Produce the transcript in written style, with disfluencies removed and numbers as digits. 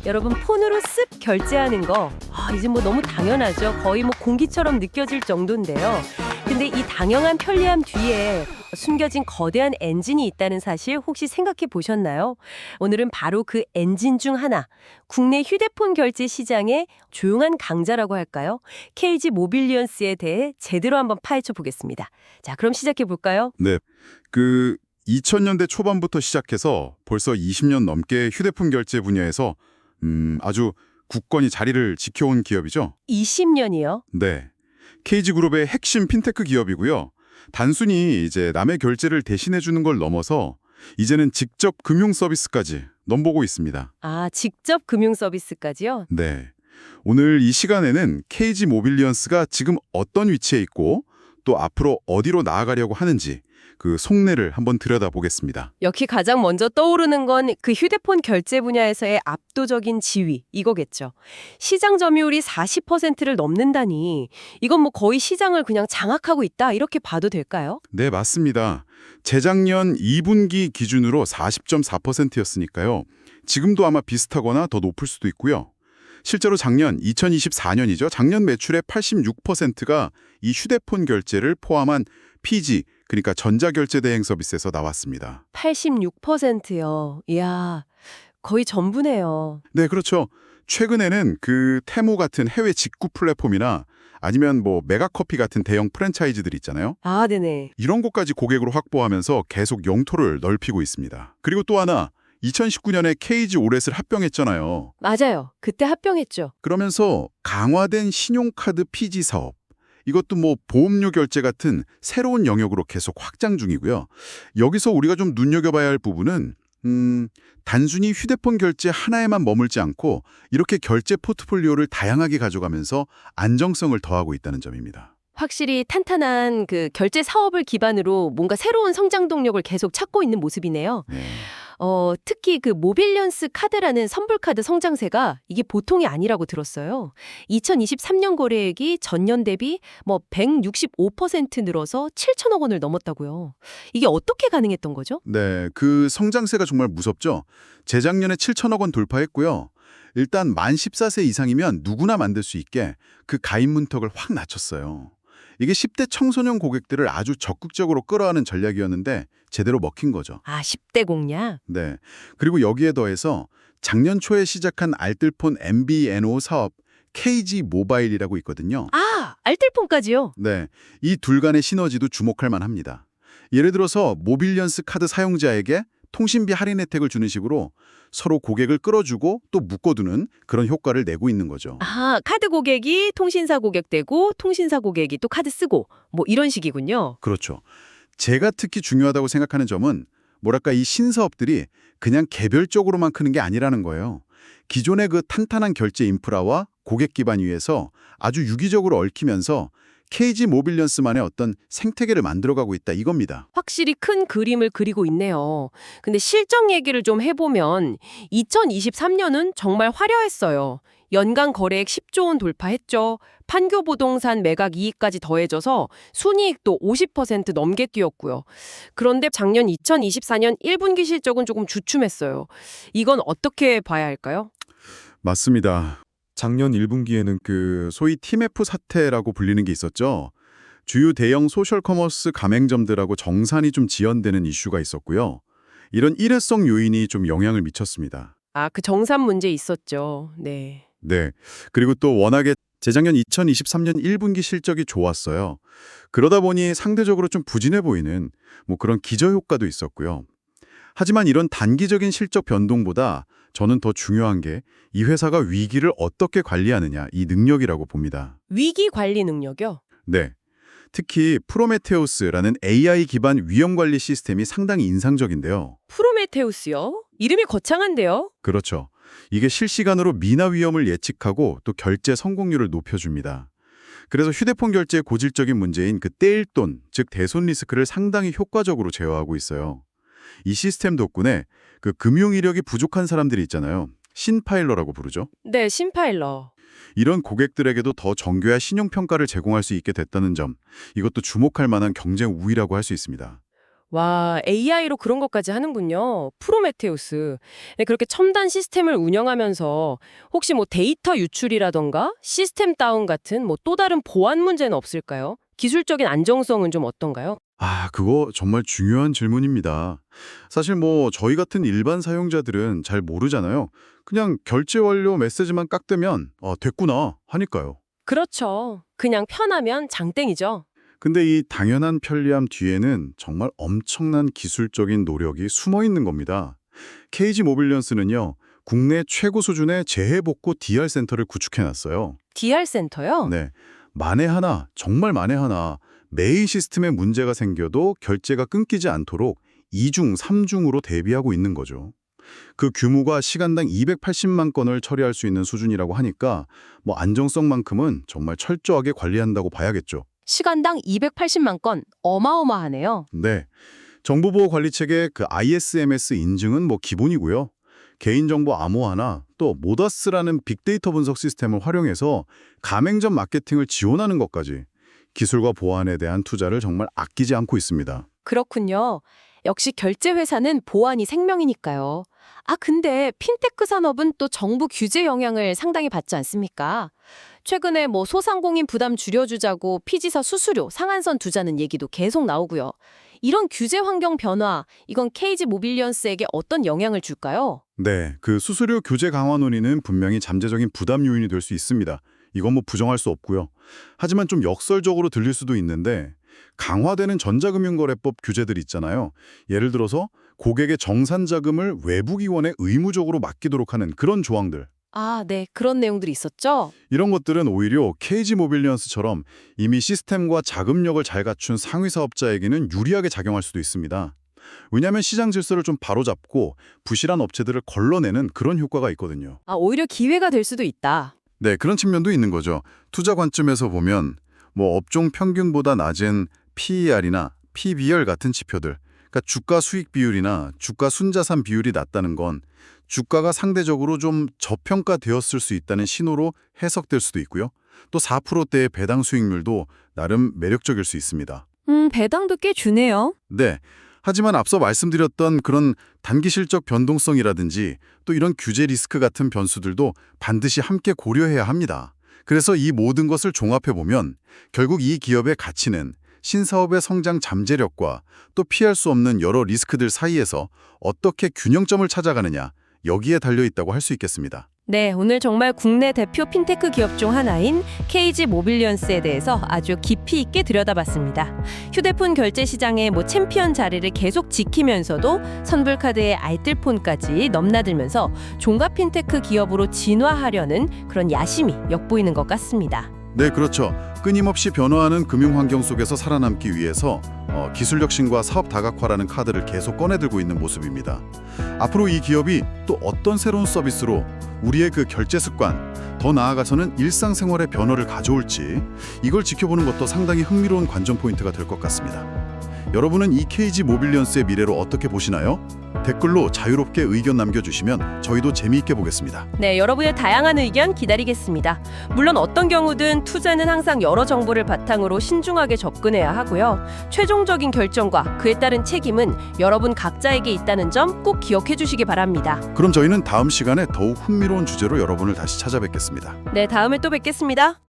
여러분 폰으로 쓱 결제하는 거 이제 뭐 너무 당연하죠. 거의 뭐 공기처럼 느껴질 정도인데요. 근데 이 당연한 편리함 뒤에 숨겨진 거대한 엔진이 있다는 사실 혹시 생각해 보셨나요? 오늘은 바로 그 엔진 중 하나, 국내 휴대폰 결제 시장의 조용한 강자라고 할까요? KG 모빌리언스에 대해 제대로 한번 파헤쳐 보겠습니다. 자, 그럼 시작해 볼까요? 네, 2000년대 초반부터 시작해서 벌써 20년 넘게 휴대폰 결제 분야에서 아주 굳건히 자리를 지켜온 기업이죠. 20년이요? 네, KG그룹의 핵심 핀테크 기업이고요. 단순히 이제 남의 결제를 대신해주는 걸 넘어서 이제는 직접 금융 서비스까지 넘보고 있습니다. 아, 직접 금융 서비스까지요? 네, 오늘 이 시간에는 KG 모빌리언스가 지금 어떤 위치에 있고 또 앞으로 어디로 나아가려고 하는지 그 속내를 한번 들여다보겠습니다. 역시 가장 먼저 떠오르는 건 그 휴대폰 결제 분야에서의 압도적인 지위, 이거겠죠. 시장 점유율이 40%를 넘는다니 이건 뭐 거의 시장을 그냥 장악하고 있다 이렇게 봐도 될까요? 네, 맞습니다. 재작년 2분기 기준으로 40.4%였으니까요. 지금도 아마 비슷하거나 더 높을 수도 있고요. 실제로 작년 2024년이죠. 작년 매출의 86%가 이 휴대폰 결제를 포함한 PG, 그러니까 전자결제 대행 서비스에서 나왔습니다. 86%요. 이야, 거의 전부네요. 네, 그렇죠. 최근에는 그 테무 같은 해외 직구 플랫폼이나 아니면 뭐 메가커피 같은 대형 프랜차이즈들 있잖아요. 아, 네네. 이런 곳까지 고객으로 확보하면서 계속 영토를 넓히고 있습니다. 그리고 또 하나, 2019년에 KG 오렛을 합병했잖아요. 맞아요. 그때 합병했죠. 그러면서 강화된 신용카드 PG 사업, 이것도 뭐 보험료 결제 같은 새로운 영역으로 계속 확장 중이고요. 여기서 우리가 좀 눈여겨봐야 할 부분은 단순히 휴대폰 결제 하나에만 머물지 않고 이렇게 결제 포트폴리오를 다양하게 가져가면서 안정성을 더하고 있다는 점입니다. 확실히 탄탄한 그 결제 사업을 기반으로 뭔가 새로운 성장 동력을 계속 찾고 있는 모습이네요. 네. 특히 그 모빌리언스 카드라는 선불카드 성장세가 이게 보통이 아니라고 들었어요. 2023년 거래액이 전년 대비 뭐 165% 늘어서 7천억 원을 넘었다고요. 이게 어떻게 가능했던 거죠? 네, 그 성장세가 정말 무섭죠. 재작년에 7천억 원 돌파했고요. 일단 만 14세 이상이면 누구나 만들 수 있게 그 가입 문턱을 확 낮췄어요. 이게 10대 청소년 고객들을 아주 적극적으로 끌어안은 전략이었는데 제대로 먹힌 거죠. 아, 10대 공략? 네. 그리고 여기에 더해서 작년 초에 시작한 알뜰폰 MVNO 사업 KG 모바일이라고 있거든요. 아, 알뜰폰까지요? 네. 이 둘 간의 시너지도 주목할 만합니다. 예를 들어서 모빌리언스 카드 사용자에게 통신비 할인 혜택을 주는 식으로 서로 고객을 끌어주고 또 묶어두는 그런 효과를 내고 있는 거죠. 아, 카드 고객이 통신사 고객 되고 통신사 고객이 또 카드 쓰고 뭐 이런 식이군요. 그렇죠. 제가 특히 중요하다고 생각하는 점은 뭐랄까 이 신사업들이 그냥 개별적으로만 크는 게 아니라는 거예요. 기존의 그 탄탄한 결제 인프라와 고객 기반 위에서 아주 유기적으로 얽히면서 KG 모빌리언스만의 어떤 생태계를 만들어가고 있다 이겁니다. 확실히 큰 그림을 그리고 있네요. 근데 실적 얘기를 좀 해보면 2023년은 정말 화려했어요. 연간 거래액 10조 원 돌파했죠. 판교 부동산 매각 이익까지 더해져서 순이익도 50% 넘게 뛰었고요. 그런데 작년 2024년 1분기 실적은 조금 주춤했어요. 이건 어떻게 봐야 할까요? 맞습니다. 작년 1분기에는 그 소위 TMF 사태라고 불리는 게 있었죠. 주요 대형 소셜 커머스 가맹점들하고 정산이 좀 지연되는 이슈가 있었고요. 이런 일회성 요인이 좀 영향을 미쳤습니다. 아, 그 정산 문제 있었죠. 네. 네. 그리고 또 워낙에 재작년 2023년 1분기 실적이 좋았어요. 그러다 보니 상대적으로 좀 부진해 보이는 뭐 그런 기저효과도 있었고요. 하지만 이런 단기적인 실적 변동보다 저는 더 중요한 게 이 회사가 위기를 어떻게 관리하느냐, 이 능력이라고 봅니다. 위기 관리 능력이요? 네. 특히 프로메테우스라는 AI 기반 위험 관리 시스템이 상당히 인상적인데요. 프로메테우스요? 이름이 거창한데요? 그렇죠. 이게 실시간으로 미나 위험을 예측하고 또 결제 성공률을 높여줍니다. 그래서 휴대폰 결제의 고질적인 문제인 그 떼일돈, 즉 대손 리스크를 상당히 효과적으로 제어하고 있어요. 이 시스템 덕분에 그 금융 이력이 부족한 사람들이 있잖아요. 신파일러라고 부르죠. 네, 신파일러. 이런 고객들에게도 더 정교한 신용평가를 제공할 수 있게 됐다는 점, 이것도 주목할 만한 경쟁 우위라고 할 수 있습니다. 와, AI로 그런 것까지 하는군요. 프로메테우스. 네, 그렇게 첨단 시스템을 운영하면서 혹시 뭐 데이터 유출이라던가 시스템 다운 같은 뭐 또 다른 보안 문제는 없을까요? 기술적인 안정성은 좀 어떤가요? 그거 정말 중요한 질문입니다. 사실 뭐 저희 같은 일반 사용자들은 잘 모르잖아요. 그냥 결제 완료 메시지만 깍대면 됐구나 하니까요. 그렇죠. 그냥 편하면 장땡이죠. 근데 이 당연한 편리함 뒤에는 정말 엄청난 기술적인 노력이 숨어 있는 겁니다. KG 모빌리언스는요, 국내 최고 수준의 재해복구 DR 센터를 구축해놨어요. DR 센터요? 네, 만에 하나, 정말 만에 하나 메인 시스템에 문제가 생겨도 결제가 끊기지 않도록 2중, 3중으로 대비하고 있는 거죠. 그 규모가 시간당 280만 건을 처리할 수 있는 수준이라고 하니까 뭐 안정성만큼은 정말 철저하게 관리한다고 봐야겠죠. 시간당 280만 건, 어마어마하네요. 네, 정보보호관리체계 그 ISMS 인증은 뭐 기본이고요. 개인정보 암호화나 또 모다스라는 빅데이터 분석 시스템을 활용해서 가맹점 마케팅을 지원하는 것까지 기술과 보안에 대한 투자를 정말 아끼지 않고 있습니다. 그렇군요. 역시 결제 회사는 보안이 생명이니까요. 근데 핀테크 산업은 또 정부 규제 영향을 상당히 받지 않습니까? 최근에 뭐 소상공인 부담 줄여주자고 피지사 수수료 상한선 두자는 얘기도 계속 나오고요. 이런 규제 환경 변화, 이건 KG 모빌리언스에게 어떤 영향을 줄까요? 네, 그 수수료 규제 강화 논의는 분명히 잠재적인 부담 요인이 될 수 있습니다. 이건 뭐 부정할 수 없고요. 하지만 좀 역설적으로 들릴 수도 있는데 강화되는 전자금융거래법 규제들 있잖아요. 예를 들어서 고객의 정산 자금을 외부 기관에 의무적으로 맡기도록 하는 그런 조항들. 네. 그런 내용들이 있었죠? 이런 것들은 오히려 KG 모빌리언스처럼 이미 시스템과 자금력을 잘 갖춘 상위 사업자에게는 유리하게 작용할 수도 있습니다. 왜냐하면 시장 질서를 좀 바로잡고 부실한 업체들을 걸러내는 그런 효과가 있거든요. 오히려 기회가 될 수도 있다. 네, 그런 측면도 있는 거죠. 투자 관점에서 보면 뭐 업종 평균보다 낮은 PER이나 PBR 같은 지표들, 그러니까 주가 수익 비율이나 주가 순자산 비율이 낮다는 건 주가가 상대적으로 좀 저평가되었을 수 있다는 신호로 해석될 수도 있고요. 또 4%대의 배당 수익률도 나름 매력적일 수 있습니다. 배당도 꽤 주네요. 네. 하지만 앞서 말씀드렸던 그런 단기 실적 변동성이라든지 또 이런 규제 리스크 같은 변수들도 반드시 함께 고려해야 합니다. 그래서 이 모든 것을 종합해보면 결국 이 기업의 가치는 신사업의 성장 잠재력과 또 피할 수 없는 여러 리스크들 사이에서 어떻게 균형점을 찾아가느냐, 여기에 달려있다고 할 수 있겠습니다. 네, 오늘 정말 국내 대표 핀테크 기업 중 하나인 KG 모빌리언스에 대해서 아주 깊이 있게 들여다봤습니다. 휴대폰 결제 시장의 챔피언 자리를 계속 지키면서도 선불카드의 알뜰폰까지 넘나들면서 종합 핀테크 기업으로 진화하려는 그런 야심이 엿보이는 것 같습니다. 네, 그렇죠. 끊임없이 변화하는 금융 환경 속에서 살아남기 위해서 기술 혁신과 사업 다각화라는 카드를 계속 꺼내들고 있는 모습입니다. 앞으로 이 기업이 또 어떤 새로운 서비스로 우리의 그 결제 습관, 더 나아가서는 일상생활의 변화를 가져올지 이걸 지켜보는 것도 상당히 흥미로운 관전 포인트가 될 것 같습니다. 여러분은 이 KG 모빌리언스의 미래로 어떻게 보시나요? 댓글로 자유롭게 의견 남겨주시면 저희도 재미있게 보겠습니다. 네, 여러분의 다양한 의견 기다리겠습니다. 물론 어떤 경우든 투자는 항상 여러 정보를 바탕으로 신중하게 접근해야 하고요. 최종적인 결정과 그에 따른 책임은 여러분 각자에게 있다는 점 꼭 기억해 주시기 바랍니다. 그럼 저희는 다음 시간에 더욱 흥미로운 주제로 여러분을 다시 찾아뵙겠습니다. 네, 다음에 또 뵙겠습니다.